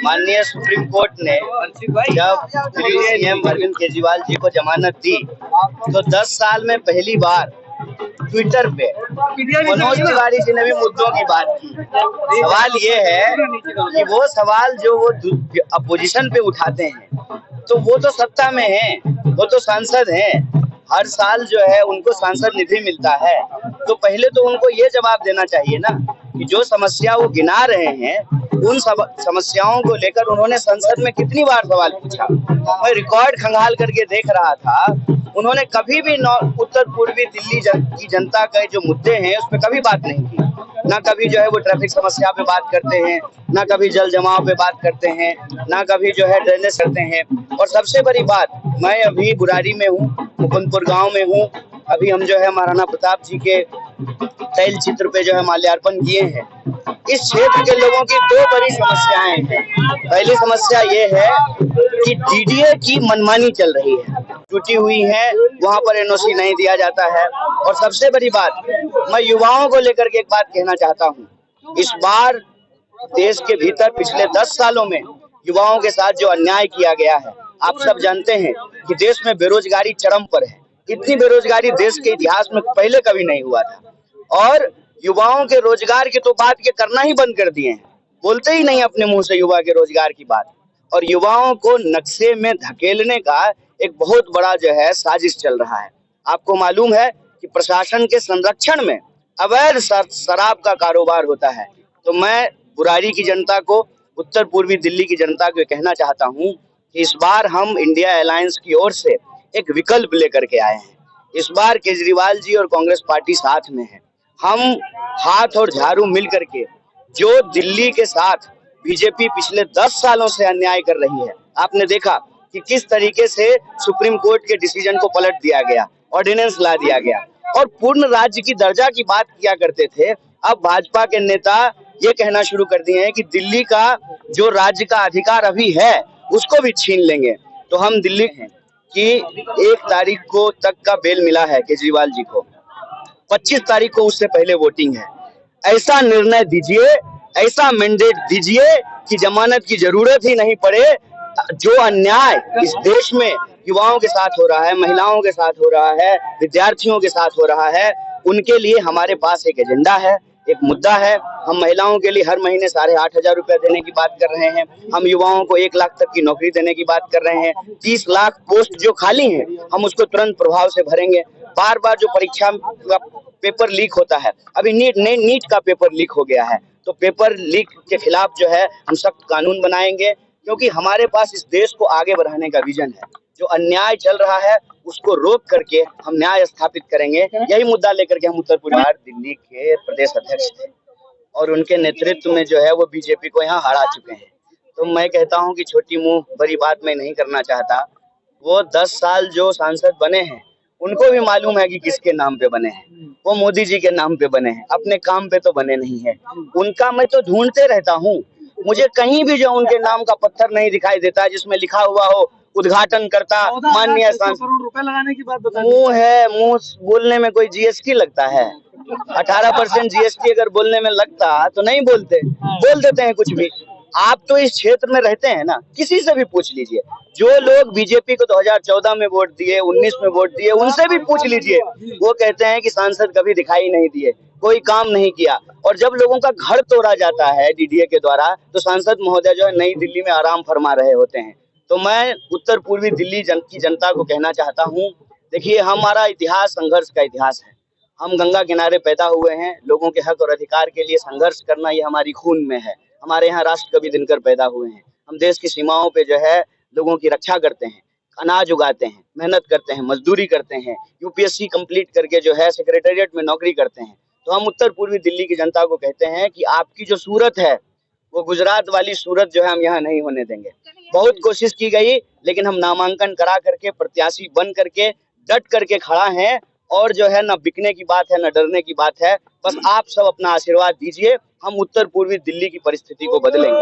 माननीय supreme court ने जब दिल्ली सीएम अरविंद केजरीवाल जी को जमानत दी तो 10 साल में पहली बार ट्विटर पे मनोज तिवारी जी ने भी मुद्दों की बात की। सवाल ये है कि वो सवाल जो वो अपोजिशन पे उठाते हैं तो वो तो सत्ता में है, वो तो सांसद हैं, हर साल जो है उनको सांसद निधि मिलता है। तो पहले तो उनको ये जवाब देना चाहिए ना कि जो समस्या वो गिना रहे हैं उन समस्याओं को लेकर उन्होंने संसद में कितनी बार सवाल पूछा। मैं रिकॉर्ड खंगाल करके देख रहा था, उन्होंने कभी भी उत्तर पूर्वी दिल्ली की जनता के जो मुद्दे हैं उस पर कभी बात नहीं की। ना कभी जो है वो ट्रैफिक समस्या पे बात करते हैं, ना कभी जल जमाव पे बात करते हैं, ना कभी जो है ड्रेनेज करते हैं। और सबसे बड़ी बात, मैं अभी बुरारी में हूँ, मुकुंदपुर गांव में हूँ। अभी हम जो है महाराणा प्रताप जी के तैल चित्र पे जो है माल्यार्पण किए हैं। इस क्षेत्र के लोगों की दो बड़ी समस्याएं हैं। पहली समस्या ये है कि डीडीए की मनमानी चल रही है, टूटी हुई है, वहां पर एनओसी नहीं दिया जाता है। और सबसे बड़ी बात, मैं युवाओं को लेकर के एक बात कहना चाहता हूँ। इस बार देश के भीतर पिछले 10 सालों में युवाओं के साथ जो अन्याय किया गया है, आप सब जानते हैं कि देश में बेरोजगारी चरम पर है। इतनी बेरोजगारी देश के इतिहास में पहले कभी नहीं हुआ था। और युवाओं के रोजगार की तो बात ये करना ही बंद कर दिए हैं, बोलते ही नहीं अपने मुंह से युवा के रोजगार की बात। और युवाओं को नक्शे में धकेलने का एक बहुत बड़ा जो है साजिश चल रहा है। आपको मालूम है कि प्रशासन के संरक्षण में अवैध शराब का कारोबार होता है। तो मैं बुरारी की जनता को, उत्तर पूर्वी दिल्ली की जनता को कहना चाहता हूँ कि इस बार हम इंडिया अलायंस की ओर से एक विकल्प लेकर के आए हैं। इस बार केजरीवाल जी और कांग्रेस पार्टी साथ में है। हम हाथ और झाड़ू मिल करके जो दिल्ली के साथ बीजेपी पिछले 10 सालों से अन्याय कर रही है, आपने देखा कि किस तरीके से सुप्रीम कोर्ट के डिसीजन को पलट दिया गया, ऑर्डिनेंस ला दिया गया और पूर्ण राज्य की दर्जा की बात किया करते थे। अब भाजपा के नेता ये कहना शुरू कर दिए हैं कि दिल्ली का जो राज्य का अधिकार अभी है उसको भी छीन लेंगे। तो हम दिल्ली हैं कि 1 तारीख को तक का बेल मिला है केजरीवाल जी को, 25 तारीख को उससे पहले वोटिंग है। ऐसा निर्णय दीजिए, ऐसा मैंडेट दीजिए कि जमानत की जरूरत ही नहीं पड़े। जो अन्याय इस देश में युवाओं के साथ हो रहा है, महिलाओं के साथ हो रहा है, विद्यार्थियों के साथ हो रहा है, उनके लिए हमारे पास एक एजेंडा है, एक मुद्दा है। हम महिलाओं के लिए हर महीने 8,500 रुपए देने की बात कर रहे हैं। हम युवाओं को 1 लाख तक की नौकरी देने की बात कर रहे हैं। 30 लाख पोस्ट जो खाली हैं हम उसको तुरंत प्रभाव से भरेंगे। बार बार जो परीक्षा का पेपर लीक होता है, अभी नीट का पेपर लीक हो गया है, तो पेपर लीक के खिलाफ जो है हम सख्त कानून बनाएंगे, क्योंकि हमारे पास इस देश को आगे बढ़ाने का विजन है। जो अन्याय चल रहा है उसको रोक करके हम न्याय स्थापित करेंगे। यही मुद्दा लेकर के हम उत्तर पूर्वी दिल्ली के प्रदेश अध्यक्ष थे और उनके नेतृत्व में जो है वो बीजेपी को यहाँ हरा चुके हैं। तो मैं कहता हूँ कि छोटी मुंह बड़ी बात मैं नहीं करना चाहता। वो 10 साल जो सांसद बने हैं उनको भी मालूम है कि किसके नाम पे बने हैं। वो मोदी जी के नाम पे बने हैं, अपने काम पे तो बने नहीं है। उनका मैं तो ढूंढते रहता हूँ, मुझे कहीं भी जो उनके नाम का पत्थर नहीं दिखाई देता है जिसमें लिखा हुआ हो उद्घाटन करता माननीय सांसद। करोड़ रुपए लगाने की बात बता, मुंह है, मुंह बोलने में कोई जीएसटी लगता है? 18% जीएसटी अगर बोलने में लगता तो नहीं बोलते, बोल देते हैं कुछ भी। आप तो इस क्षेत्र में रहते हैं ना, किसी से भी पूछ लीजिए। जो लोग बीजेपी को 2014 में वोट दिए, 19 में वोट दिए, उनसे भी पूछ लीजिए। वो कहते हैं कि सांसद कभी दिखाई नहीं दिए, कोई काम नहीं किया। और जब लोगों का घर तोड़ा जाता है डीडीए के द्वारा तो सांसद महोदय जो है नई दिल्ली में आराम फरमा रहे होते हैं। तो मैं उत्तर पूर्वी दिल्ली की जनता को कहना चाहता हूँ, देखिए हमारा इतिहास संघर्ष का इतिहास है। हम गंगा किनारे पैदा हुए हैं, लोगों के हक और अधिकार के लिए संघर्ष करना ये हमारी खून में है। हमारे यहाँ राष्ट्र कवि दिनकर पैदा हुए हैं। हम देश की सीमाओं पे जो है लोगों की रक्षा करते हैं, अनाज उगाते हैं, मेहनत करते हैं, मजदूरी करते हैं, यूपीएससी कंप्लीट करके जो है सेक्रेटेरिएट में नौकरी करते हैं। तो हम उत्तर पूर्वी दिल्ली की जनता को कहते हैं कि आपकी जो सूरत है वो गुजरात वाली सूरत जो है हम यहाँ नहीं होने देंगे। बहुत कोशिश की गई लेकिन हम नामांकन करा करके प्रत्याशी बन करके डट करके खड़ा है। और जो है ना बिकने की बात है, ना डरने की बात है। बस आप सब अपना आशीर्वाद दीजिए, हम उत्तर पूर्वी दिल्ली की परिस्थिति को बदलेंगे।